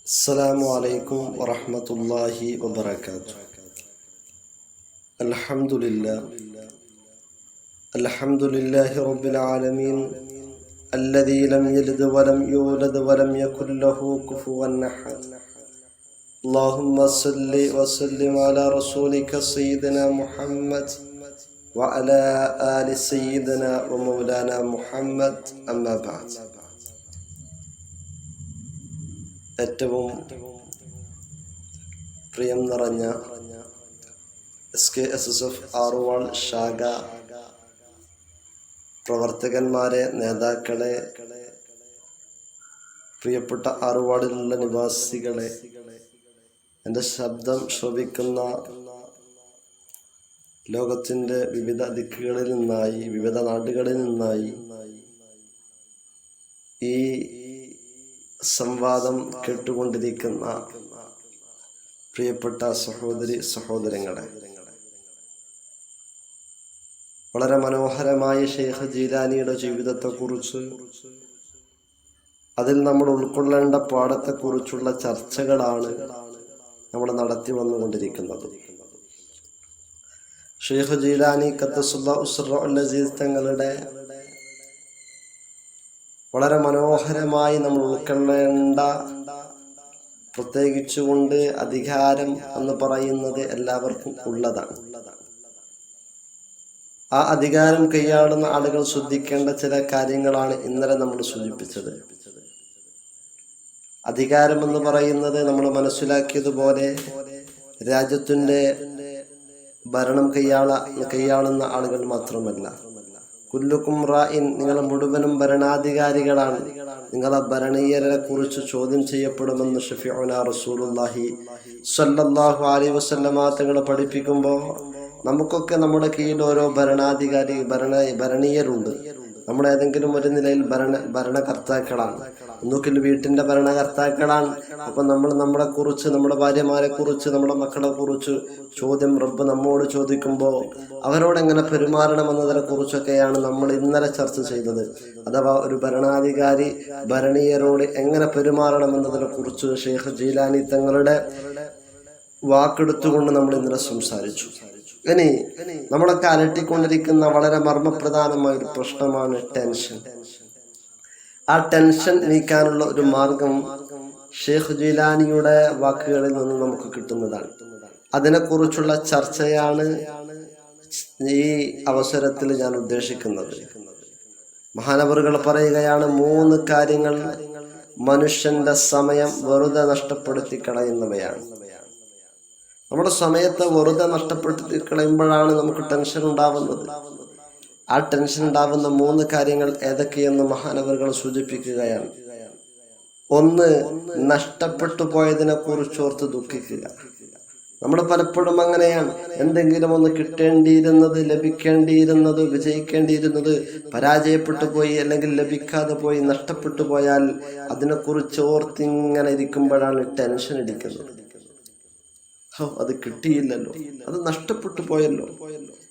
അസ്സലാമു അലൈക്കും വറഹ്മത്തുള്ളാഹി വബറകാതുഹു. അൽഹംദുലില്ലാഹി റബ്ബിൽ ആലമീൻ അല്ലദീ ലം യലിദ് വലം യൂലദ് വലം യകുൽ ലഹു കുഫുവൻ അഹദ്. അല്ലാഹുമ്മ സ്വല്ലി വസല്ലിം അലാ റസൂലിക സയ്യിദിനാ മുഹമ്മദ് വഅലാ ആലി സയ്യിദിനാ വമൗലാനാ മുഹമ്മദ്. അമ്മാ ബഅദ്. ഏറ്റവും പ്രിയം നിറഞ്ഞ SKSSF ആറുവാൾ ശാഖ പ്രവർത്തകന്മാരെ, നേതാക്കളെ, പ്രിയപ്പെട്ട ആറുവാടിലുള്ള നിവാസികളെ, എൻ്റെ ശബ്ദം ശ്രവിക്കുന്ന ലോകത്തിൻ്റെ വിവിധ ദിക്കുകളിൽ നിന്നായി, വിവിധ നാടുകളിൽ നിന്നായി ഈ സംവാദം കേട്ടുകൊണ്ടിരിക്കുന്ന പ്രിയപ്പെട്ട സഹോദരങ്ങളെ, വളരെ മനോഹരമായ ഷെയ്ഖ് ജീലാനിയുടെ ജീവിതത്തെക്കുറിച്ച്, അതിൽ നമ്മൾ ഉൾക്കൊള്ളേണ്ട പാഠത്തെക്കുറിച്ചുള്ള ചർച്ചകളാണ് നമ്മൾ നടത്തി വന്നുകൊണ്ടിരിക്കുന്നത്. ഷെയ്ഖ് ജീലാനി ഖദ്ദസുല്ലാഹു സിർറഹുൽ അസീസ് തങ്ങളുടെ വളരെ മനോഹരമായി നമ്മൾ ഉൾക്കൊള്ളേണ്ട, പ്രത്യേകിച്ചുകൊണ്ട് അധികാരം എന്ന് പറയുന്നത് എല്ലാവർക്കും ഉള്ളതാണ്. ആ അധികാരം കൈയാളുന്ന ആളുകൾ ശ്രദ്ധിക്കേണ്ട ചില കാര്യങ്ങളാണ് ഇന്നലെ നമ്മൾ സൂചിപ്പിച്ചത്. അധികാരം എന്ന് പറയുന്നത് നമ്മൾ മനസ്സിലാക്കിയതുപോലെ രാജ്യത്തിന്റെ ഭരണം കൈയാളുന്ന ആളുകൾ മാത്രമല്ല. കുല്ലുക്കും റായിൻ, നിങ്ങൾ മുഴുവനും ഭരണാധികാരികളാണ്. നിങ്ങളെ ഭരണീയരെ കുറിച്ച് ചോദ്യം ചെയ്യപ്പെടുമെന്ന് ഷഫീഉനാ റസൂലുള്ളാഹി സ്വല്ലല്ലാഹു അലൈഹി വസല്ലമ തങ്ങൾ പഠിപ്പിക്കുമ്പോൾ, നമുക്കൊക്കെ നമ്മുടെ കീഴിൽ ഓരോ ഭരണീയരുണ്ട്. നമ്മൾ ഏതെങ്കിലും ഒരു നിലയിൽ ഭരണകർത്താക്കളാണ്. ഒന്നുകിൽ വീട്ടിന്റെ ഭരണകർത്താക്കളാണ്. അപ്പൊ നമ്മൾ നമ്മളെ കുറിച്ച്, നമ്മുടെ ഭാര്യമാരെ കുറിച്ച്, നമ്മുടെ മക്കളെ കുറിച്ച് ചോദ്യം റബ്ബ് നമ്മോട് ചോദിക്കുമ്പോൾ അവരോട് എങ്ങനെ പെരുമാറണം എന്നതിനെ കുറിച്ചൊക്കെയാണ് നമ്മൾ ഇന്നലെ ചർച്ച ചെയ്തത്. അഥവാ ഒരു ഭരണാധികാരി ഭരണീയരോട് എങ്ങനെ പെരുമാറണം എന്നതിനെ കുറിച്ച് ഷെയ്ഖ് ജീലാനി തങ്ങളുടെ വാക്കെടുത്തുകൊണ്ട് നമ്മൾ ഇന്നലെ സംസാരിച്ചു. ഇനി നമ്മളൊക്കെ അലട്ടിക്കൊണ്ടിരിക്കുന്ന വളരെ മർമ്മപ്രധാനമായ ഒരു പ്രശ്നമാണ് ടെൻഷൻ. ആ ടെൻഷൻ നീക്കാനുള്ള ഒരു മാർഗം ഷെയ്ഖ് ജീലാനിയുടെ വാക്കുകളിൽ നിന്ന് നമുക്ക് കിട്ടുന്നതാണ്. അതിനെക്കുറിച്ചുള്ള ചർച്ചയാണ് ഈ അവസരത്തിൽ ഞാൻ ഉദ്ദേശിക്കുന്നത്. മഹാനവറുകൾ പറയുകയാണ്, 3 കാര്യങ്ങൾ മനുഷ്യന്റെ സമയം വെറുതെ നഷ്ടപ്പെടുത്തി കളയുന്നവയാണ്. നമ്മുടെ സമയത്തെ വെറുതെ നഷ്ടപ്പെടുത്തി കളയുമ്പോഴാണ് നമുക്ക് ടെൻഷൻ ഉണ്ടാവുന്നത്. ആ ടെൻഷൻ ഉണ്ടാവുന്ന 3 കാര്യങ്ങൾ ഏതൊക്കെയെന്ന് മഹാനവറുകൾ സൂചിപ്പിക്കുകയാണ്. 1, നഷ്ടപ്പെട്ടു പോയതിനെ കുറിച്ചോർത്ത് ദുഃഖിക്കുക. നമ്മൾ പലപ്പോഴും അങ്ങനെയാണ്. എന്തെങ്കിലും ഒന്ന് കിട്ടേണ്ടിയിരുന്നത്, ലഭിക്കേണ്ടിയിരുന്നത്, വിജയിക്കേണ്ടിയിരുന്നത് പരാജയപ്പെട്ടു പോയി, അല്ലെങ്കിൽ ലഭിക്കാതെ പോയി, നഷ്ടപ്പെട്ടു പോയാൽ അതിനെക്കുറിച്ച് ഓർത്തിങ്ങനെ ഇരിക്കുമ്പോഴാണ് ടെൻഷൻ അടിക്കുന്നത്. അത് കിട്ടിയില്ലല്ലോ, അത് നഷ്ടപ്പെട്ടു പോയല്ലോ,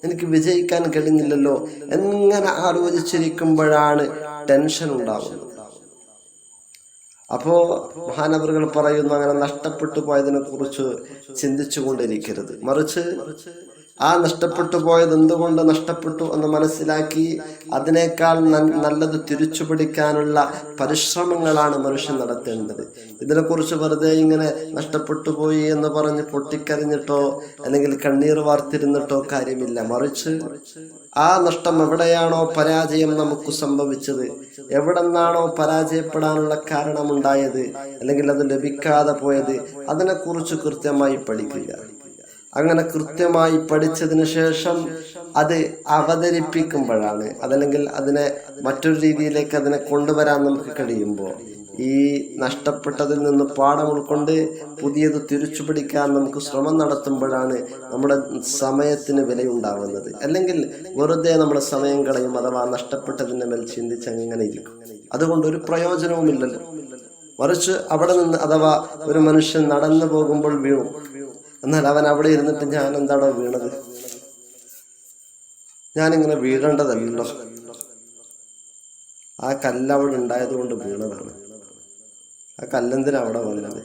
എനിക്ക് വിജയിക്കാൻ കഴിഞ്ഞില്ലല്ലോ, എങ്ങനെ ആലോചിച്ചിരിക്കുമ്പോഴാണ് ടെൻഷൻ ഉണ്ടാവുന്നത്. അപ്പോ മഹാനവറുകൾ പറയുന്നു, അങ്ങനെ നഷ്ടപ്പെട്ടു പോയതിനെ കുറിച്ച് ചിന്തിച്ചു കൊണ്ടിരിക്കരുത്. മറിച്ച് ആ നഷ്ടപ്പെട്ടു പോയത് എന്തുകൊണ്ട് നഷ്ടപ്പെട്ടു എന്ന് മനസ്സിലാക്കി അതിനേക്കാൾ നല്ലത് തിരിച്ചു പിടിക്കാനുള്ള പരിശ്രമങ്ങളാണ് മനുഷ്യൻ നടത്തേണ്ടത്. ഇതിനെക്കുറിച്ച് വെറുതെ ഇങ്ങനെ നഷ്ടപ്പെട്ടു പോയി എന്ന് പറഞ്ഞ് പൊട്ടിക്കരഞ്ഞിട്ടോ അല്ലെങ്കിൽ കണ്ണീർ വാർത്തിരുന്നിട്ടോ കാര്യമില്ല. മറിച്ച് ആ നഷ്ടം എവിടെയാണോ പരാജയം നമുക്ക് സംഭവിച്ചത്, എവിടെന്നാണോ പരാജയപ്പെടാനുള്ള കാരണമുണ്ടായത്, അല്ലെങ്കിൽ അത് ലഭിക്കാതെ പോയത്, അതിനെക്കുറിച്ച് കൃത്യമായി പഠിക്കുക. അങ്ങനെ കൃത്യമായി പഠിച്ചതിന് ശേഷം അത് അവതരിപ്പിക്കുമ്പോഴാണ്, അതല്ലെങ്കിൽ അതിനെ മറ്റൊരു രീതിയിലേക്ക് അതിനെ കൊണ്ടുവരാൻ നമുക്ക് കഴിയുമ്പോൾ, ഈ നഷ്ടപ്പെട്ടതിൽ നിന്ന് പാഠം ഉൾക്കൊണ്ട് പുതിയത് തിരിച്ചു പിടിക്കാൻ നമുക്ക് ശ്രമം നടത്തുമ്പോഴാണ് നമ്മുടെ സമയത്തിന് വിലയുണ്ടാവുന്നത്. അല്ലെങ്കിൽ വെറുതെ നമ്മുടെ സമയം കളയും, അഥവാ നഷ്ടപ്പെട്ടതിൻ്റെ മേൽ ചിന്തിച്ച് അങ്ങനെ ഇരിക്കും. അതുകൊണ്ട് ഒരു പ്രയോജനവുമില്ലല്ലോ. മറിച്ച് അവിടെ നിന്ന്, അഥവാ ഒരു മനുഷ്യൻ നടന്നു പോകുമ്പോൾ വീണു, എന്നാൽ അവൻ അവിടെ ഇരുന്നിട്ട് ഞാൻ എന്താണോ വീണത്, ഞാനിങ്ങനെ വീഴേണ്ടതല്ലോ, ആ കല്ല് അവിടെ ഉണ്ടായത് കൊണ്ട് വീണതാണ്, ആ കല്ലെന്തിനാ അവിടെ വന്നത്,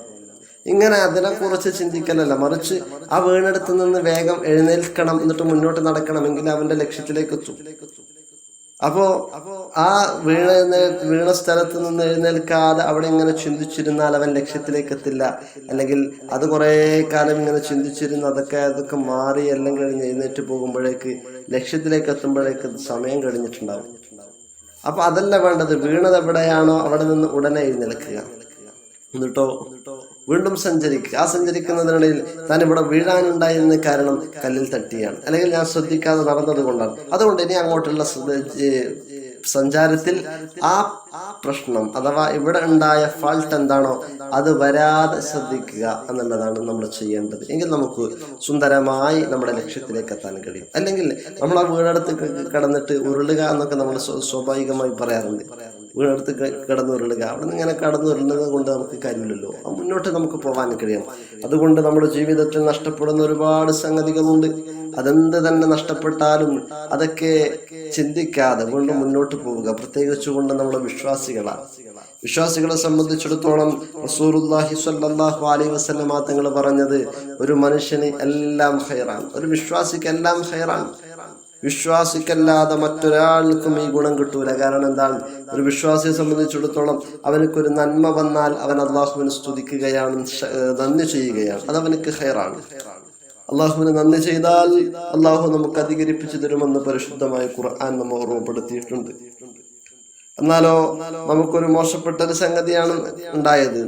ഇങ്ങനെ അതിനെക്കുറിച്ച് ചിന്തിക്കലല്ല, മറിച്ച് ആ വീണെടുത്ത് നിന്ന് വേഗം എഴുന്നേൽക്കണം, എന്നിട്ട് മുന്നോട്ട് നടക്കണമെങ്കിൽ അവന്റെ ലക്ഷ്യത്തിലേക്ക് എത്തും. അപ്പോ ആ വീണ സ്ഥലത്ത് നിന്ന് എഴുന്നേൽക്കാതെ അവിടെ ഇങ്ങനെ ചിന്തിച്ചിരുന്നാൽ അവൻ ലക്ഷ്യത്തിലേക്ക് എത്തില്ല. അല്ലെങ്കിൽ അത് കുറെ കാലം ഇങ്ങനെ ചിന്തിച്ചിരുന്ന് അതൊക്കെ മാറി എല്ലാം കഴിഞ്ഞ് എഴുന്നേറ്റ് പോകുമ്പോഴേക്ക് ലക്ഷ്യത്തിലേക്ക് എത്തുമ്പോഴേക്ക് സമയം കഴിഞ്ഞിട്ടുണ്ടാവും. അപ്പൊ അതല്ല വേണ്ടത്. വീണത് എവിടെയാണോ അവിടെ നിന്ന് ഉടനെ എഴുന്നേൽക്കുക, എന്നിട്ടോ വീണ്ടും സഞ്ചരിക്കുക. ആ സഞ്ചരിക്കുന്നതിനിടയിൽ താൻ ഇവിടെ വീഴാനുണ്ടായിരുന്ന കാരണം കല്ലിൽ തട്ടിയാണ്, അല്ലെങ്കിൽ ഞാൻ ശ്രദ്ധിക്കാതെ നടന്നത് കൊണ്ടാണ്. അതുകൊണ്ട് ഇനി അങ്ങോട്ടുള്ള സഞ്ചാരത്തിൽ ആ പ്രശ്നം അഥവാ ഇവിടെ ഉണ്ടായ ഫാൾട്ട് എന്താണോ അത് വരാതെ ശ്രദ്ധിക്കുക എന്നുള്ളതാണ് നമ്മൾ ചെയ്യേണ്ടത്. എങ്കിൽ നമുക്ക് സുന്ദരമായി നമ്മുടെ ലക്ഷ്യത്തിലേക്ക് എത്താൻ കഴിയും. അല്ലെങ്കിൽ നമ്മൾ ആ വീടെടുത്ത് കിടന്നിട്ട് ഉരുളുക എന്നൊക്കെ നമ്മൾ സ്വാഭാവികമായി പറയാറുണ്ട്. വീടെടുത്ത് കിടന്നുരുളുക, അവിടെ നിന്ന് ഇങ്ങനെ കടന്നുരുളുന്നത് കൊണ്ട് നമുക്ക് കാര്യമില്ലല്ലോ, മുന്നോട്ട് നമുക്ക് പോകാൻ കഴിയണം. അതുകൊണ്ട് നമ്മുടെ ജീവിതത്തിൽ നഷ്ടപ്പെടുന്ന ഒരുപാട് സംഗതികളുണ്ട്. അതെന്ത് തന്നെ നഷ്ടപ്പെട്ടാലും അതൊക്കെ ചിന്തിക്കാതെ കൊണ്ട് മുന്നോട്ട് പോവുക. പ്രത്യേകിച്ച് കൊണ്ട് നമ്മുടെ വിശ്വാസികളെ സംബന്ധിച്ചിടത്തോളം റസൂലുള്ളാഹി സ്വല്ലല്ലാഹു അലൈഹി വസല്ലം തങ്ങൾ പറഞ്ഞത്, ഒരു മനുഷ്യന് എല്ലാം ഖൈറാണ്, ഒരു വിശ്വാസിക്ക് എല്ലാം ഖൈറാണ്. വിശ്വാസിക്കല്ലാതെ മറ്റൊരാൾക്കും ഈ ഗുണം കിട്ടൂല. കാരണം എന്താണ്? ഒരു വിശ്വാസിയെ സംബന്ധിച്ചിടത്തോളം അവനക്കൊരു നന്മ വന്നാൽ അവൻ അള്ളാഹുവിനെ സ്തുതിക്കുകയാണ്, നന്ദി ചെയ്യുകയാണ്, അതവനക്ക് ഖൈറാണ്. അള്ളാഹുവിന് നന്ദി ചെയ്താൽ അള്ളാഹു നമുക്ക് അധികരിപ്പിച്ചു തരുമെന്ന് പരിശുദ്ധമായ ഖുർആൻ നമ്മെ ഓർമ്മപ്പെടുത്തിയിട്ടുണ്ട്. എന്നാലോ നമുക്കൊരു മോശപ്പെട്ട ഒരു സംഗതിയാണ് ഉണ്ടായത്,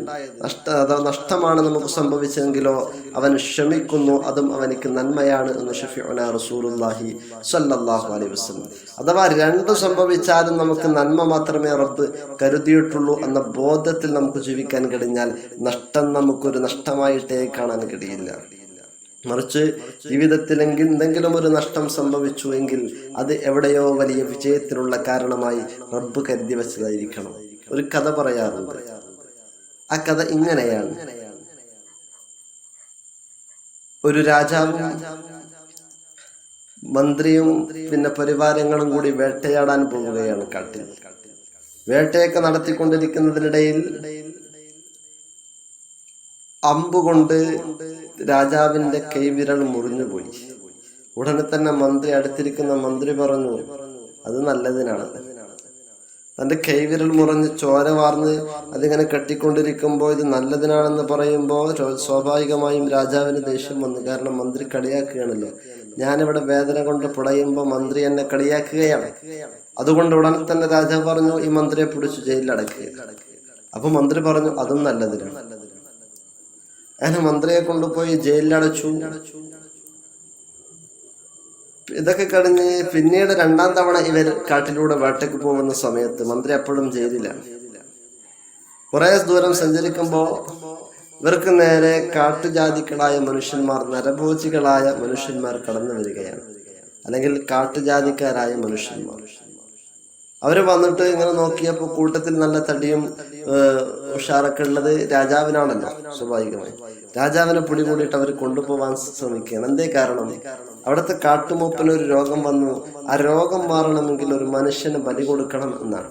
നഷ്ടമാണ് നമുക്ക് സംഭവിച്ചെങ്കിലോ അവൻ ക്ഷമിക്കുന്നു, അതും അവനിക്ക് നന്മയാണ് എന്ന് ഷഫീഉനാ റസൂലുള്ളാഹി സ്വല്ലല്ലാഹു അലൈഹി വസല്ലം. അഥവാ രണ്ടു സംഭവിച്ചാലും നമുക്ക് നന്മ മാത്രമേ റബ്ബ് കരുതിയിട്ടുള്ളൂ എന്ന ബോധത്തിൽ നമുക്ക് ജീവിക്കാൻ കഴിഞ്ഞാൽ നഷ്ടം നമുക്കൊരു നഷ്ടമായിട്ടേ കാണാൻ കഴിയില്ല. മറിച്ച് ജീവിതത്തിൽ എന്തെങ്കിലും ഒരു നഷ്ടം സംഭവിച്ചു എങ്കിൽ അത് എവിടെയോ വലിയ വിജയത്തിനുള്ള കാരണമായി റബ്ബ് കരുതി വെച്ചതായിരിക്കണം. ഒരു കഥ പറയാറുണ്ട്. ആ കഥ ഇങ്ങനെയാണ്. ഒരു രാജാവും മന്ത്രിയും പിന്നെ പരിവാരങ്ങളും കൂടി വേട്ടയാടാൻ പോവുകയാണ് കാട്ടിൽ. വേട്ടയൊക്കെ നടത്തിക്കൊണ്ടിരിക്കുന്നതിനിടയിൽ അമ്പുകൊണ്ട് രാജാവിന്റെ കൈവിരൽ മുറിഞ്ഞുപോയി. ഉടനെ തന്നെ അടുത്തിരിക്കുന്ന മന്ത്രി പറഞ്ഞു, അത് നല്ലതിനാണ്. തന്റെ കൈവിരൽ മുറിഞ്ഞ് ചോര വാർന്ന് അതിങ്ങനെ കെട്ടിക്കൊണ്ടിരിക്കുമ്പോൾ ഇത് നല്ലതിനാണെന്ന് പറയുമ്പോൾ സ്വാഭാവികമായും രാജാവിന് ദേഷ്യം വന്നു. കാരണം മന്ത്രി കളിയാക്കുകയാണല്ലോ. ഞാനിവിടെ വേദന കൊണ്ട് പിടയുമ്പോൾ മന്ത്രി എന്നെ കളിയാക്കുകയാണ്. അതുകൊണ്ട് ഉടനെ തന്നെ രാജാവ് പറഞ്ഞു, ഈ മന്ത്രിയെ പിടിച്ചു ജയിലിലടക്കുക. അപ്പൊ മന്ത്രി പറഞ്ഞു, അതും നല്ലതിനാണ്. അങ്ങനെ മന്ത്രിയെ കൊണ്ടുപോയി ജയിലിലടച്ചു. ഇതൊക്കെ കഴിഞ്ഞ് പിന്നീട് രണ്ടാം തവണ ഇവർ കാട്ടിലൂടെ വേട്ടയ്ക്ക് പോകുന്ന സമയത്ത് മന്ത്രി അപ്പോഴും ജയിലിലാണ്. കുറെ ദൂരം സഞ്ചരിക്കുമ്പോൾ ഇവർക്ക് നേരെ കാട്ടുജാതികളായ മനുഷ്യന്മാർ, നരഭോജികളായ മനുഷ്യന്മാർ കടന്നു വരികയാണ്. അല്ലെങ്കിൽ കാട്ടുജാതിക്കാരായ മനുഷ്യന്മാർ. അവര് വന്നിട്ട് ഇങ്ങനെ നോക്കിയപ്പോൾ കൂട്ടത്തിൽ നല്ല തടിയും ഉഷാറൊക്കെ ഉള്ളത് രാജാവിനാണല്ലോ. സ്വാഭാവികമായി രാജാവിനെ പിടികൂടിയിട്ട് അവർ കൊണ്ടുപോകാൻ ശ്രമിക്കുകയാണ്. എന്തേ കാരണം? അവിടുത്തെ കാട്ടുമൂപ്പന് ഒരു രോഗം വന്നു. ആ രോഗം മാറണമെങ്കിൽ ഒരു മനുഷ്യന് ബലി കൊടുക്കണം എന്നാണ്.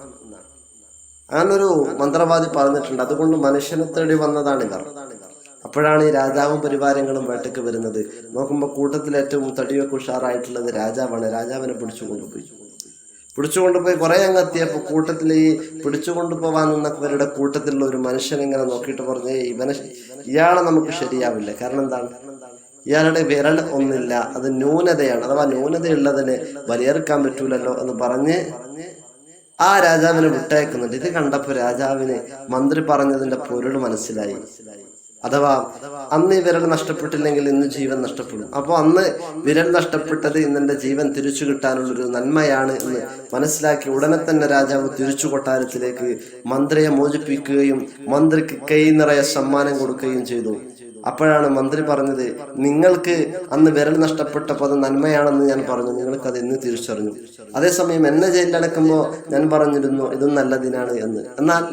അങ്ങനൊരു മന്ത്രവാദി പറഞ്ഞിട്ടുണ്ട്. അതുകൊണ്ട് മനുഷ്യനെ തേടി വന്നതാണ് ഇവർ. അപ്പോഴാണ് ഈ രാജാവും പരിവാരങ്ങളും വേട്ടയ്ക്ക് വരുന്നത്. നോക്കുമ്പോൾ കൂട്ടത്തിൽ ഏറ്റവും തടിയൊക്കെ ഉഷാറായിട്ടുള്ളത് രാജാവാണ്. രാജാവിനെ പിടിച്ചുകൊണ്ടുപോയി കുറെ അങ്ങെത്തിയപ്പോൾ കൂട്ടത്തിൽ ഈ പിടിച്ചുകൊണ്ടുപോകാൻ നിന്നവരുടെ കൂട്ടത്തിലുള്ള ഒരു മനുഷ്യൻ ഇങ്ങനെ നോക്കിയിട്ട് പറഞ്ഞ്, ഇയാളെ നമുക്ക് ശരിയാവില്ല. കാരണം എന്താണ്? ഇയാളുടെ വിരൽ ഒന്നില്ല, അത് ന്യൂനതയാണ്. അഥവാ ന്യൂനതയുള്ളതിന് ബലിയെറുക്കാൻ പറ്റൂലല്ലോ എന്ന് പറഞ്ഞ് ആ രാജാവിനെ വിട്ടയക്കുന്നുണ്ട്. ഇത് കണ്ടപ്പോൾ രാജാവിന് മന്ത്രി പറഞ്ഞതിന്റെ പൊരുൾ മനസ്സിലായി. അഥവാ അന്ന് ഈ വിരൽ നഷ്ടപ്പെട്ടില്ലെങ്കിൽ ഇന്ന് ജീവൻ നഷ്ടപ്പെടും. അപ്പോൾ അന്ന് വിരൽ നഷ്ടപ്പെട്ടത് ഇന്നെന്റെ ജീവൻ തിരിച്ചു കിട്ടാനുള്ളൊരു നന്മയാണ് എന്ന് മനസ്സിലാക്കി ഉടനെ തന്നെ രാജാവ് തിരിച്ചു കൊട്ടാരത്തിലേക്ക് മന്ത്രിയെ മോചിപ്പിക്കുകയും മന്ത്രിക്ക് കൈ നിറയെ സമ്മാനം കൊടുക്കുകയും ചെയ്തു. അപ്പോഴാണ് മന്ത്രി പറഞ്ഞത്, നിങ്ങൾക്ക് അന്ന് വിരൽ നഷ്ടപ്പെട്ടപ്പോൾ അത് നന്മയാണെന്ന് ഞാൻ പറഞ്ഞു, നിങ്ങൾക്ക് അത് എന്ന് തിരിച്ചറിഞ്ഞു. അതേസമയം എന്നെ ജയിലിലടക്കുമ്പോൾ ഞാൻ പറഞ്ഞിരുന്നു ഇതും നല്ലതിനാണ് എന്ന്. എന്നാൽ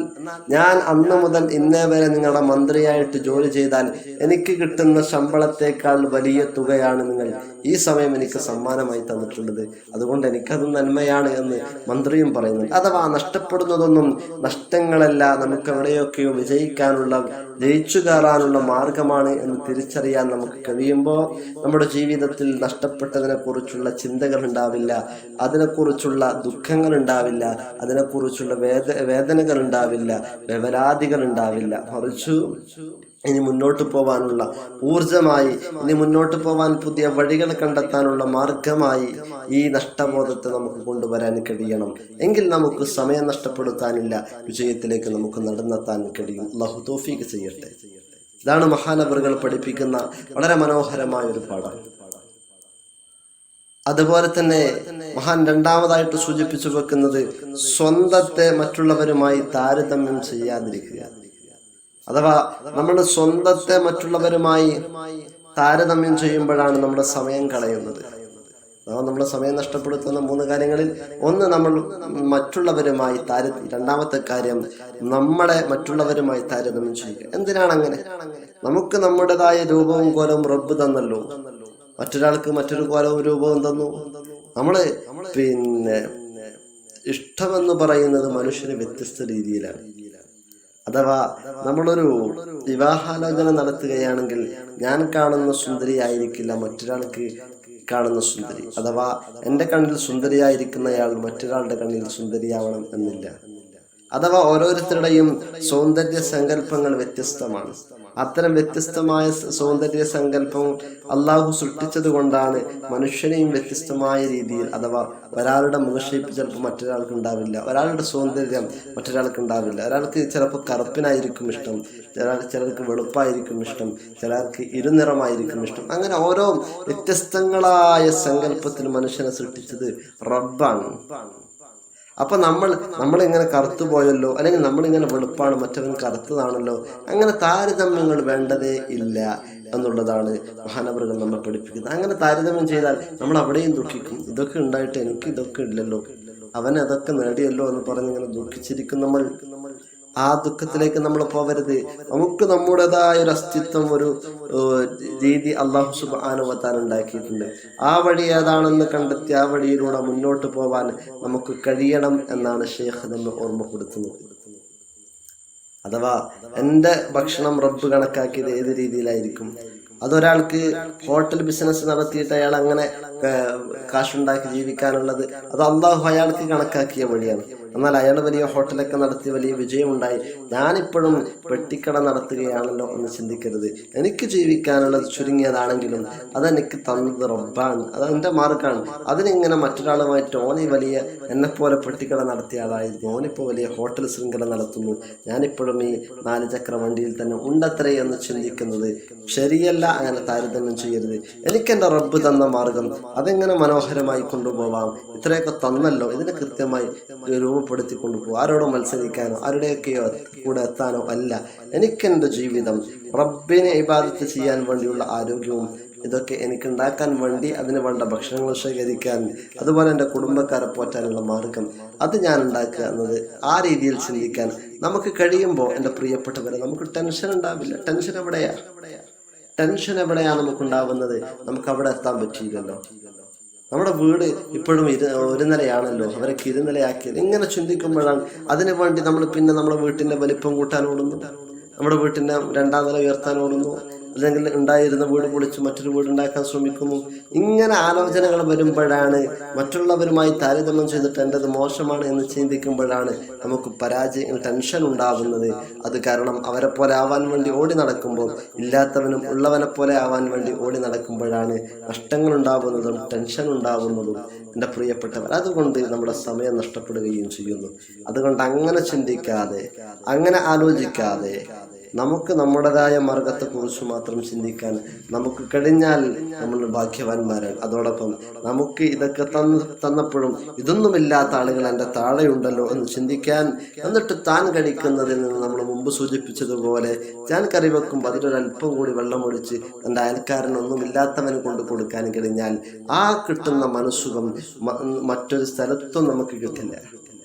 ഞാൻ അന്ന് മുതൽ ഇന്നേ വരെ നിങ്ങളുടെ മന്ത്രിയായിട്ട് ജോലി ചെയ്താൽ എനിക്ക് കിട്ടുന്ന ശമ്പളത്തെക്കാൾ വലിയ തുകയാണ് നിങ്ങൾ ഈ സമയം എനിക്ക് സമ്മാനമായി തന്നിട്ടുള്ളത്. അതുകൊണ്ട് എനിക്കത് നന്മയാണ് എന്ന് മന്ത്രിയും പറയുന്നുണ്ട്. അഥവാ നഷ്ടപ്പെടുന്നതൊന്നും നഷ്ടങ്ങളല്ല, നമുക്ക് എവിടെയൊക്കെയോ ജയിച്ചു കയറാനുള്ള മാർഗമാണ് എന്ന് തിരിച്ചറിയാൻ നമുക്ക് കഴിയുമ്പോൾ നമ്മുടെ ജീവിതത്തിൽ നഷ്ടപ്പെട്ടതിനെ കുറിച്ചുള്ള ചിന്തകൾ ഉണ്ടാവില്ല, അതിനെക്കുറിച്ചുള്ള ദുഃഖങ്ങൾ ഉണ്ടാവില്ല, അതിനെക്കുറിച്ചുള്ള വേദനകൾ ഉണ്ടാവില്ല, വേവലാതികൾ ഉണ്ടാവില്ല. മറിച്ചു ഇനി മുന്നോട്ട് പോവാനുള്ള ഊർജമായി, ഇനി മുന്നോട്ട് പോവാൻ പുതിയ വഴികൾ കണ്ടെത്താനുള്ള മാർഗമായി ഈ നഷ്ടബോധത്തെ നമുക്ക് കൊണ്ടുവരാൻ കഴിയണം. എങ്കിൽ നമുക്ക് സമയം നഷ്ടപ്പെടുത്താനില്ല, വിജയത്തിലേക്ക് നമുക്ക് നടന്നെത്താൻ കഴിയും. അല്ലാഹു തൗഫീഖ് ചെയ്യട്ടെ. ഇതാണ് മഹാനവറുകൾ പഠിപ്പിക്കുന്ന വളരെ മനോഹരമായ ഒരു പാഠം. അതുപോലെ തന്നെ മഹാൻ രണ്ടാമതായിട്ട് സൂചിപ്പിച്ചു വെക്കുന്നത് സ്വന്തത്തെ മറ്റുള്ളവരുമായി താരതമ്യം ചെയ്യാതിരിക്കുക. അഥവാ നമ്മൾ സ്വന്തത്തെ മറ്റുള്ളവരുമായി താരതമ്യം ചെയ്യുമ്പോഴാണ് നമ്മുടെ സമയം കളയുന്നത്. അഥവാ നമ്മുടെ സമയം നഷ്ടപ്പെടുത്തുന്ന 3 കാര്യങ്ങളിൽ ഒന്ന് നമ്മൾ മറ്റുള്ളവരുമായി രണ്ടാമത്തെ കാര്യം നമ്മളെ മറ്റുള്ളവരുമായി താരതമ്യം ചെയ്യുക. എന്തിനാണ് അങ്ങനെ? നമുക്ക് നമ്മുടേതായ രൂപവും കോലവും റബ്ബ് തന്നല്ലോ, മറ്റൊരാൾക്ക് മറ്റൊരു കോലവും രൂപവും തന്നു. നമ്മള് ഇഷ്ടമെന്ന് പറയുന്നത് മനുഷ്യന് വ്യത്യസ്ത രീതിയിലാണ്. അഥവാ നമ്മളൊരു വിവാഹാലോചന നടത്തുകയാണെങ്കിൽ ഞാൻ കാണുന്ന സുന്ദരി ആയിരിക്കില്ല മറ്റൊരാൾക്ക് കാണുന്ന സുന്ദരി. അഥവാ എൻ്റെ കണ്ണിൽ സുന്ദരിയായിരിക്കുന്നയാൾ മറ്റൊരാളുടെ കണ്ണിൽ സുന്ദരിയാവണം എന്നില്ല. അഥവാ ഓരോരുത്തരുടെയും സൗന്ദര്യ സങ്കല്പങ്ങൾ വ്യത്യസ്തമാണ്. അത്തരം വ്യത്യസ്തമായ സൗന്ദര്യ സങ്കല്പം അള്ളാഹു സൃഷ്ടിച്ചത് കൊണ്ടാണ് മനുഷ്യനെയും വ്യത്യസ്തമായ രീതിയിൽ, അഥവാ ഒരാളുടെ മുഖഷേപ്പ് ചിലപ്പോൾ മറ്റൊരാൾക്ക് ഉണ്ടാവില്ല, ഒരാളുടെ സൗന്ദര്യം മറ്റൊരാൾക്ക് ഉണ്ടാവില്ല. ഒരാൾക്ക് ചിലപ്പോൾ കറുപ്പിനായിരിക്കും ഇഷ്ടം, ചിലർക്ക് വെളുപ്പായിരിക്കും ഇഷ്ടം, ചിലർക്ക് ഇരുനിറമായിരിക്കും ഇഷ്ടം. അങ്ങനെ ഓരോ വ്യത്യസ്തങ്ങളായ സങ്കല്പത്തിൽ മനുഷ്യനെ സൃഷ്ടിച്ചത് റബ്ബാണ്. അപ്പൊ നമ്മളിങ്ങനെ കറുത്തു പോയല്ലോ, അല്ലെങ്കിൽ നമ്മളിങ്ങനെ വെളുപ്പാണ് മറ്റവൻ കറുത്തതാണല്ലോ, അങ്ങനെ താരതമ്യങ്ങൾ വേണ്ടതേ ഇല്ല എന്നുള്ളതാണ് മഹാനവറുകൾ നമ്മെ പഠിപ്പിക്കുന്നത്. അങ്ങനെ താരതമ്യം ചെയ്താൽ നമ്മൾ അവിടെയും ദുഃഖിക്കും. ഇതൊക്കെ ഉണ്ടായിട്ട് എനിക്ക് ഇതൊക്കെ ഇല്ലല്ലോ, അവൻ അതൊക്കെ നേടിയല്ലോ എന്ന് പറഞ്ഞിങ്ങനെ ദുഃഖിച്ചിരിക്കും നമ്മൾ. ആ ദുഃഖത്തിലേക്ക് നമ്മൾ പോവരുത്. നമുക്ക് നമ്മുടേതായ ഒരു അസ്തിത്വം, ഒരു രീതി അല്ലാഹു സുബ്ഹാനഹു വ തആല ഉണ്ടാക്കിയിട്ടുണ്ട്. ആ വഴി ഏതാണെന്ന് കണ്ടെത്തി ആ വഴിയിലൂടെ മുന്നോട്ട് പോവാൻ നമുക്ക് കഴിയണം എന്നാണ് ഷെയ്ഖ് നമ്മെ ഓർമ്മപ്പെടുത്തുന്നത്. അഥവാ എൻ്റെ ഭക്ഷണം റബ്ബ് കണക്കാക്കിയത് ഏത് രീതിയിലായിരിക്കും? അതൊരാൾക്ക് ഹോട്ടൽ ബിസിനസ് നടത്തിയിട്ട് അയാൾ അങ്ങനെ കാശുണ്ടാക്കി ജീവിക്കാനുള്ളത്, അത് അള്ളാഹു അയാൾക്ക് കണക്കാക്കിയ വഴിയാണ്. എന്നാൽ അയാൾ വലിയ ഹോട്ടലൊക്കെ നടത്തി വലിയ വിജയമുണ്ടായി, ഞാനിപ്പോഴും പെട്ടിക്കട നടത്തുകയാണല്ലോ എന്ന് ചിന്തിക്കരുത്. എനിക്ക് ജീവിക്കാനുള്ളത് ചുരുങ്ങിയതാണെങ്കിലും അതെനിക്ക് തന്നത് റബ്ബാണ്, അത് എൻ്റെ മാർഗമാണ്. അതിനിങ്ങനെ മറ്റൊരാളുമായിട്ട് ഓനി വലിയ എന്നെപ്പോലെ പെട്ടിക്കട നടത്തിയ ആളായിരുന്നു, ഓനിപ്പോൾ വലിയ ഹോട്ടൽ ശൃംഖല നടത്തുന്നു, ഞാനിപ്പോഴും ഈ 4 ചക്ര വണ്ടിയിൽ തന്നെ ഉണ്ടത്രേ എന്ന് ചിന്തിക്കുന്നത് ശരിയല്ല. അങ്ങനെ താരതമ്യം ചെയ്യരുത്. എനിക്കെൻ്റെ റബ്ബ് തന്ന മാർഗം അതെങ്ങനെ മനോഹരമായി കൊണ്ടുപോവാം, ഇത്രയൊക്കെ തന്നല്ലോ, ഇതിനെ കൃത്യമായി രൂപപ്പെടുത്തി കൊണ്ടുപോകും. ആരോടും മത്സരിക്കാനോ ആരുടെയൊക്കെയോ കൂടെ എത്താനോ അല്ല. എനിക്കെൻ്റെ ജീവിതം റബ്ബിനെ ഇബാദത്ത് ചെയ്യാൻ വേണ്ടിയുള്ള ആരോഗ്യവും ഇതൊക്കെ എനിക്കുണ്ടാക്കാൻ വേണ്ടി അതിന് വേണ്ട ഭക്ഷണങ്ങൾ ശേഖരിക്കാൻ, അതുപോലെ എൻ്റെ കുടുംബക്കാരെ പോറ്റാനുള്ള മാർഗം അത് ഞാൻ ഉണ്ടാക്കുക എന്നത് ആ രീതിയിൽ ചിന്തിക്കാൻ നമുക്ക് കഴിയുമ്പോൾ എൻ്റെ പ്രിയപ്പെട്ടവരെ നമുക്ക് ടെൻഷൻ ഉണ്ടാവില്ല. ടെൻഷൻ എവിടെയാണ് നമുക്കുണ്ടാവുന്നത്? നമുക്ക് അവിടെ എത്താൻ പറ്റിയില്ലല്ലോ. നമ്മുടെ വീട് ഇപ്പോഴും ഒരു നിലയാണല്ലോ, അവരൊക്കെ ഇരുനിലയാക്കിയത്. ഇങ്ങനെ ചിന്തിക്കുമ്പോഴാണ് അതിനു വേണ്ടി നമ്മൾ പിന്നെ നമ്മുടെ വീട്ടിൻ്റെ വലിപ്പം കൂട്ടാൻ ഓടുന്നു, നമ്മുടെ വീട്ടിൻ്റെ 2ാം നില ഉയർത്താൻ ഓടുന്നു, അല്ലെങ്കിൽ ഉണ്ടായിരുന്ന വീട് പൊളിച്ച് മറ്റൊരു വീടുണ്ടാക്കാൻ ശ്രമിക്കുന്നു. ഇങ്ങനെ ആലോചനകൾ വരുമ്പോഴാണ്, മറ്റുള്ളവരുമായി താരതമ്യം ചെയ്തിട്ട് എൻ്റെത് മോശമാണ് എന്ന് ചിന്തിക്കുമ്പോഴാണ് നമുക്ക് ടെൻഷൻ ഉണ്ടാകുന്നത്. അത് കാരണം അവരെ പോലെ ആവാൻ വേണ്ടി ഓടി നടക്കുമ്പോൾ, ഇല്ലാത്തവനും ഉള്ളവനെ പോലെ ആവാൻ വേണ്ടി ഓടി നടക്കുമ്പോഴാണ് നഷ്ടങ്ങൾ ഉണ്ടാകുന്നതും ടെൻഷൻ ഉണ്ടാകുന്നതും എൻ്റെ പ്രിയപ്പെട്ടവർ. അതുകൊണ്ട് നമ്മുടെ സമയം നഷ്ടപ്പെടുകയും ചെയ്യുന്നു. അതുകൊണ്ട് അങ്ങനെ ചിന്തിക്കാതെ, അങ്ങനെ ആലോചിക്കാതെ നമുക്ക് നമ്മുടേതായ മാർഗത്തെക്കുറിച്ച് മാത്രം ചിന്തിക്കാൻ നമുക്ക് കഴിഞ്ഞാൽ നമ്മൾ ഭാഗ്യവാന്മാരാണ്. അതോടൊപ്പം നമുക്ക് ഇതൊക്കെ തന്നപ്പോഴും ഇതൊന്നുമില്ലാത്ത ആളുകൾ എൻ്റെ താഴെയുണ്ടല്ലോ എന്ന് ചിന്തിക്കാൻ, എന്നിട്ട് താൻ കഴിക്കുന്നതിൽ നിന്ന് നമ്മൾ മുമ്പ് സൂചിപ്പിച്ചതുപോലെ ഞാൻ കറി വെക്കുമ്പോൾ അതിലൊരല്പം കൂടി വെള്ളമൊഴിച്ച് എൻ്റെ അയൽക്കാരനൊന്നുമില്ലാത്തവന് കൊണ്ട് കൊടുക്കാൻ കഴിഞ്ഞാൽ ആ കിട്ടുന്ന മനസ്സുഖം മറ്റൊരു സ്ഥലത്തും നമുക്ക് കിട്ടില്ല.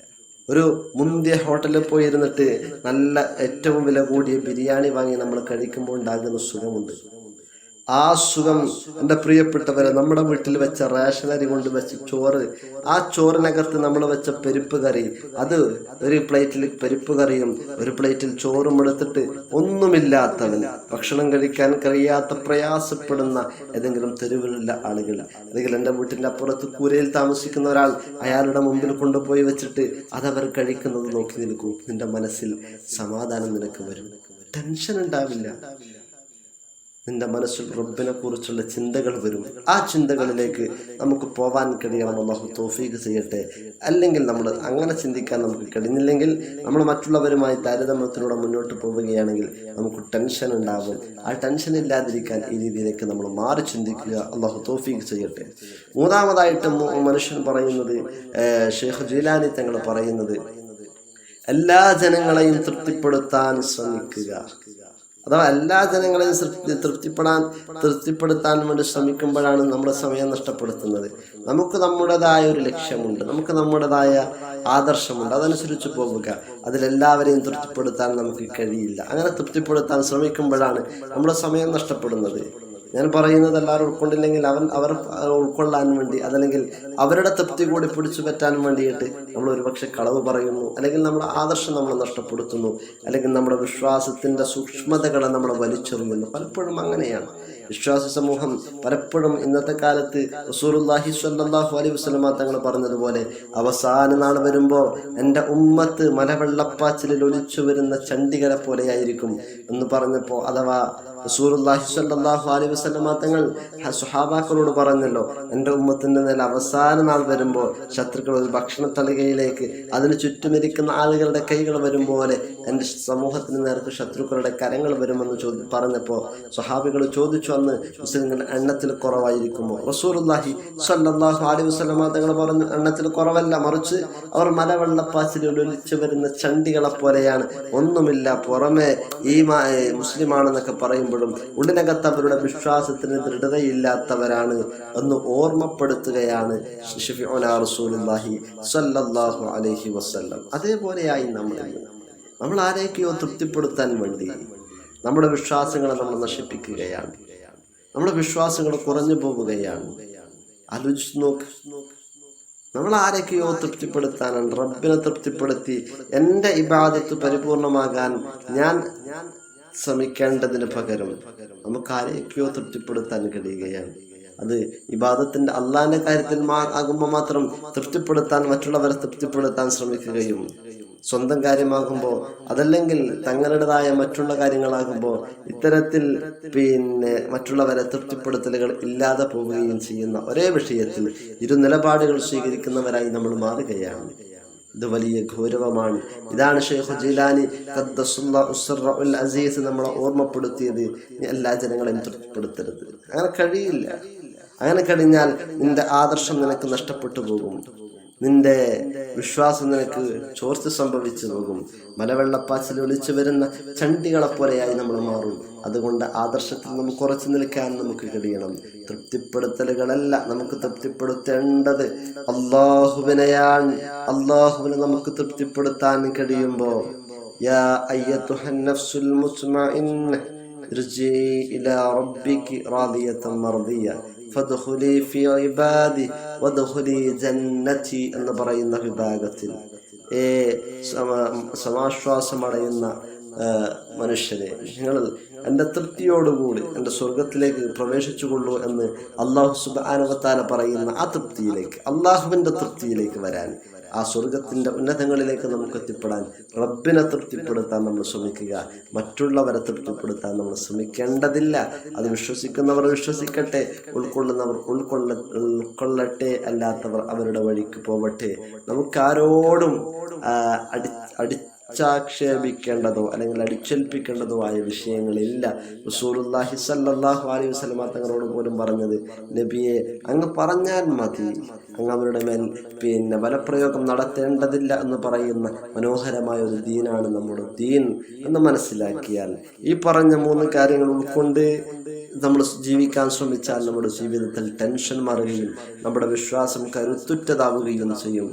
ഒരു മുന്തിയ ഹോട്ടലിൽ പോയിരുന്നിട്ട് നല്ല ഏറ്റവും വില കൂടിയ ബിരിയാണി വാങ്ങി നമ്മൾ കഴിക്കുമ്പോൾ ഉണ്ടാകുന്ന സുഖമുണ്ട്. ആ സുഖം എൻ്റെ പ്രിയപ്പെട്ടവരെ, നമ്മുടെ വീട്ടിൽ വെച്ച റേഷനരി കൊണ്ട് വെച്ച ചോറ്, ആ ചോറിനകത്ത് നമ്മൾ വെച്ച പരിപ്പ് കറി, അത് ഒരു പ്ലേറ്റിൽ പരിപ്പ് കറിയും ഒരു പ്ലേറ്റിൽ ചോറും എടുത്തിട്ട് ഒന്നുമില്ലാത്തവൻ, ഭക്ഷണം കഴിക്കാൻ കഴിയാത്ത പ്രയാസപ്പെടുന്ന ഏതെങ്കിലും തെരുവിലുള്ള ആളുകൾ, അല്ലെങ്കിൽ എൻ്റെ വീട്ടിൻ്റെ അപ്പുറത്ത് കൂരയിൽ താമസിക്കുന്ന ഒരാൾ, അയാളുടെ മുമ്പിൽ കൊണ്ടുപോയി വെച്ചിട്ട് അതവർ കഴിക്കുന്നത് നോക്കി നിൽക്കൂ. നിന്റെ മനസ്സിൽ സമാധാനം നിനക്ക് വരും, ടെൻഷൻ ഉണ്ടാവില്ല. നിന്റെ മനസ്സിൽ റബ്ബിനെ കുറിച്ചുള്ള ചിന്തകൾ വരും. ആ ചിന്തകളിലേക്ക് നമുക്ക് പോവാൻ കഴിയണം. അല്ലാഹു തൗഫീഖ് ചെയ്യട്ടെ. അല്ലെങ്കിൽ നമ്മൾ അങ്ങനെ ചിന്തിക്കാൻ നമുക്ക് കഴിഞ്ഞില്ലെങ്കിൽ, നമ്മൾ മറ്റുള്ളവരുമായി താരതമ്യത്തിലൂടെ മുന്നോട്ട് പോവുകയാണെങ്കിൽ നമുക്ക് ടെൻഷൻ ഉണ്ടാകും. ആ ടെൻഷൻ ഇല്ലാതിരിക്കാൻ ഈ രീതിയിലേക്ക് നമ്മൾ മാറി ചിന്തിക്കുക. അല്ലാഹു തൗഫീഖ് ചെയ്യട്ടെ. മൂന്നാമതായിട്ട് മനുഷ്യൻ പറയുന്നത്, ഷെയ്ഖ് ജീലാനി തങ്ങൾ പറയുന്നത്, എല്ലാ ജനങ്ങളെയും തൃപ്തിപ്പെടുത്താൻ ശ്രമിക്കുക. അഥവാ എല്ലാ ജനങ്ങളെയും തൃപ്തിപ്പെടുത്താൻ വേണ്ടി ശ്രമിക്കുമ്പോഴാണ് നമ്മുടെ സമയം നഷ്ടപ്പെടുത്തുന്നത്. നമുക്ക് നമ്മുടേതായ ഒരു ലക്ഷ്യമുണ്ട്, നമുക്ക് നമ്മുടേതായ ആദർശമുണ്ട്, അതനുസരിച്ച് പോവുക. അതിലെല്ലാവരെയും തൃപ്തിപ്പെടുത്താൻ നമുക്ക് കഴിയില്ല. അങ്ങനെ തൃപ്തിപ്പെടുത്താൻ ശ്രമിക്കുമ്പോഴാണ് നമ്മുടെ സമയം നഷ്ടപ്പെടുന്നത്. ഞാൻ പറയുന്നത് എല്ലാവരും ഉൾക്കൊണ്ടില്ലെങ്കിൽ അവർ ഉൾക്കൊള്ളാൻ വേണ്ടി, അതല്ലെങ്കിൽ അവരുടെ തൃപ്തി കൂടി പിടിച്ചു പറ്റാൻ വേണ്ടിയിട്ട് നമ്മൾ ഒരുപക്ഷെ കളവ് പറയുന്നു, അല്ലെങ്കിൽ നമ്മുടെ ആദർശം നമ്മൾ നഷ്ടപ്പെടുത്തുന്നു, അല്ലെങ്കിൽ നമ്മുടെ വിശ്വാസത്തിന്റെ സൂക്ഷ്മതകളെ നമ്മൾ വലിച്ചെറിയുന്നു. പലപ്പോഴും അങ്ങനെയാണ് വിശ്വാസി സമൂഹം. പലപ്പോഴും ഇന്നത്തെ കാലത്ത് റസൂലുള്ളാഹി സ്വല്ലല്ലാഹു അലൈഹി വസല്ലമ തങ്ങൾ പറഞ്ഞതുപോലെ, അവസാന നാൾ വരുമ്പോൾ എൻ്റെ ഉമ്മത്ത് മലവെള്ളപ്പാച്ചിലിൽ ഒലിച്ചു വരുന്ന ചണ്ടികളെ പോലെയായിരിക്കും എന്ന് പറഞ്ഞപ്പോൾ, അഥവാ റസൂലുള്ളാഹി സ്വല്ലല്ലാഹു അലൈഹി വസല്ലമ തങ്ങൾ സ്വഹാബാക്കളോട് പറഞ്ഞല്ലോ, എൻ്റെ ഉമ്മത്തിൻ്റെ മേൽ അവസാന നാൾ വരുമ്പോൾ ശത്രുക്കൾ ഒരു ഭക്ഷണ തളികയിലേക്ക് അതിന് ചുറ്റുമിരിക്കുന്ന ആളുകളുടെ കൈകൾ വരും പോലെ എൻ്റെ സമൂഹത്തിന് നേർക്ക് ശത്രുക്കളുടെ കരങ്ങൾ വരുമെന്ന് പറഞ്ഞപ്പോൾ സ്വഹാബികൾ ചോദിച്ചു, അന്ന് മുസ്ലിങ്ങളുടെ എണ്ണത്തിൽ കുറവായിരിക്കുമോ? റസൂലുള്ളാഹി സ്വല്ലല്ലാഹു അലൈഹി വസല്ലമ തങ്ങൾ പറഞ്ഞു, എണ്ണത്തിൽ കുറവല്ല, മറിച്ച് അവർ മലവെള്ളപ്പാച്ചിലിൽ ഒലിച്ചു വരുന്ന ചണ്ടികളെ പോലെയാണ്, ഒന്നുമില്ല, പുറമെ ഈ മുസ്ലിമാണെന്നൊക്കെ പറയുമ്പോഴും ഉള്ളിനകത്ത് അവരുടെ വിശ്വാസത്തിന് ദൃഢതയില്ലാത്തവരാണ് എന്ന് ഓർമ്മപ്പെടുത്തുകയാണ് ഷഫീഉനാ റസൂലുള്ളാഹി സ്വല്ലല്ലാഹു അലൈഹി വസല്ലം. അതേപോലെയായി നമ്മൾ ആരെയൊക്കെയോ തൃപ്തിപ്പെടുത്താൻ വേണ്ടി നമ്മുടെ വിശ്വാസങ്ങളെ നമ്മൾ നശിപ്പിക്കുകയാണ്, നമ്മുടെ വിശ്വാസങ്ങൾ കുറഞ്ഞു പോവുകയാണ്. ആലോചിച്ച് നോക്ക്, നമ്മൾ ആരെയൊക്കെയോ തൃപ്തിപ്പെടുത്താനാണ്. റബ്ബിനെ തൃപ്തിപ്പെടുത്തി എൻ്റെ ഇബാദത്ത് പരിപൂർണമാകാൻ ഞാൻ ശ്രമിക്കേണ്ടതിന് പകരം നമുക്ക് ആരെയൊക്കെയോ തൃപ്തിപ്പെടുത്താൻ കഴിയുകയാണ്. അത് ഇബാദത്തിന്റെ അള്ളാഹിന്റെ കാര്യത്തിൽ ആകുമ്പോൾ മാത്രം തൃപ്തിപ്പെടുത്താൻ, മറ്റുള്ളവരെ തൃപ്തിപ്പെടുത്താൻ ശ്രമിക്കുകയും, സ്വന്തം കാര്യമാകുമ്പോൾ, അതല്ലെങ്കിൽ തങ്ങളുടേതായ മറ്റുള്ള കാര്യങ്ങളാകുമ്പോൾ ഇത്തരത്തിൽ മറ്റുള്ളവരെ തൃപ്തിപ്പെടുത്തലുകൾ ഇല്ലാതെ പോവുകയും ചെയ്യുന്ന ഒരേ വിഷയത്തിൽ ഇരു നിലപാടുകൾ സ്വീകരിക്കുന്നവരായി നമ്മൾ മാറുകയാണ്. ഇത് വലിയ ഗൗരവമാണ്. ഇതാണ് ഷെയ്ഖ് ജീലാനി ഖദ്ദസുല്ലാഹു അസീസ് നമ്മളെ ഓർമ്മപ്പെടുത്തിയത്. എല്ലാ ജനങ്ങളെയും തൃപ്തിപ്പെടുത്തരുത്. അങ്ങനെ കഴിയില്ല. അങ്ങനെ കഴിഞ്ഞാൽ നിന്റെ ആദർശം നിനക്ക് നഷ്ടപ്പെട്ടു പോകും, നിന്റെ വിശ്വാസം നിനക്ക് ചോർച്ച സംഭവിച്ചു പോകും. മലവെള്ളപ്പാച്ചിൽ ഒളിച്ചു വരുന്ന ചണ്ടികളെ പോലെയായി നമ്മൾ മാറും. അതുകൊണ്ട് ആദർശത്തിൽ നമുക്ക് ഉറച്ചു നിൽക്കാൻ നമുക്ക് കഴിയണം. തൃപ്തിപ്പെടുത്തലുകളല്ല നമുക്ക് തൃപ്തിപ്പെടുത്തേണ്ടത് അല്ലാഹുവിനെയാണ്. അല്ലാഹുവിനെ നമുക്ക് തൃപ്തിപ്പെടുത്താൻ കഴിയുമ്പോൾ, യാ അയ്യതുഹൻ നഫ്സുൽ മുത്മഇന്ന ഇർജി ഇലാ റബ്ബികി റാദിയതൻ മർദിയ ഫദ്ഖുലി ഫീ ഇബാദി വദ്ഖുലി ജന്നതി എന്ന് പറയുന്ന വിഭാഗത്തിൽ സമാശ്വാസമടയുന്ന മനുഷ്യരെ, നിങ്ങൾ എൻ്റെ തൃപ്തിയോടുകൂടി എൻ്റെ സ്വർഗത്തിലേക്ക് പ്രവേശിച്ചുകൊള്ളൂ എന്ന് അല്ലാഹു സുബ്ഹാനഹു വ തആല പറയുന്ന ആ തൃപ്തിയിലേക്ക്, അള്ളാഹുവിൻ്റെ തൃപ്തിയിലേക്ക് വരാൻ, ആ സ്വർഗത്തിൻ്റെ ഉന്നതങ്ങളിലേക്ക് നമുക്ക് എത്തിപ്പെടാൻ റബ്ബിനെ തൃപ്തിപ്പെടുത്താൻ നമ്മൾ ശ്രമിക്കുക. മറ്റുള്ളവരെ തൃപ്തിപ്പെടുത്താൻ നമ്മൾ ശ്രമിക്കേണ്ടതില്ല. അത് വിശ്വസിക്കുന്നവർ വിശ്വസിക്കട്ടെ, ഉൾക്കൊള്ളുന്നവർ ഉൾക്കൊള്ളട്ടെ, അല്ലാത്തവർ അവരുടെ വഴിക്ക് പോവട്ടെ. നമുക്കാരോടും അടിച്ചാക്ഷേപിക്കേണ്ടതോ അല്ലെങ്കിൽ അടിച്ചേൽപ്പിക്കേണ്ടതോ ആയ വിഷയങ്ങളില്ല. റസൂലുള്ളാഹി സ്വല്ലല്ലാഹു അലൈഹി വസല്ലം തങ്ങളോട് പോലും പറഞ്ഞത്, നബിയെ അങ്ങ് പറഞ്ഞാൽ മതി, അങ്ങ് അവരുടെ മേൽ ബലപ്രയോഗം നടത്തേണ്ടതില്ല എന്ന് പറയുന്ന മനോഹരമായ ഒരു ദീനാണ് നമ്മുടെ ദീൻ എന്ന് മനസ്സിലാക്കിയാൽ, ഈ പറഞ്ഞ 3 കാര്യങ്ങൾ ഉൾക്കൊണ്ട് നമ്മൾ ജീവിക്കാൻ ശ്രമിച്ചാൽ നമ്മുടെ ജീവിതത്തിൽ ടെൻഷൻ മാറുകയും നമ്മുടെ വിശ്വാസം കരുത്തുറ്റതാവുകയും ചെയ്യും.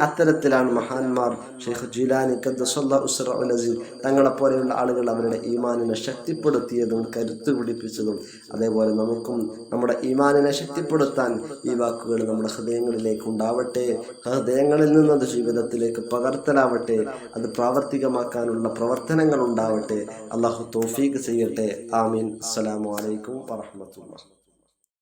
അത്തരത്തിലാണ് മഹാന്മാർ ഷെയ്ഖ് ജീലാനി ഖദ്ദസല്ലാഹു സിർറഹു അസീസ് തങ്ങളെപ്പോലെയുള്ള ആളുകൾ അവരുടെ ഈമാനിനെ ശക്തിപ്പെടുത്തിയതും കരുത്ത് പിടിപ്പിച്ചതും. അതേപോലെ നമുക്കും നമ്മുടെ ഈമാനിനെ ശക്തിപ്പെടുത്താൻ ഈ വാക്കുകൾ നമ്മുടെ ഹൃദയങ്ങളിലേക്ക് ഉണ്ടാവട്ടെ, ഹൃദയങ്ങളിൽ നിന്നത് ജീവിതത്തിലേക്ക് പകർത്തലാവട്ടെ, അത് പ്രാവർത്തികമാക്കാനുള്ള പ്രവർത്തനങ്ങൾ ഉണ്ടാവട്ടെ. അള്ളാഹു തൗഫീഖ് ചെയ്യട്ടെ. ആമീൻ. അസ്സലാമു അലൈക്കും വറഹ്മത്തുള്ളാഹി.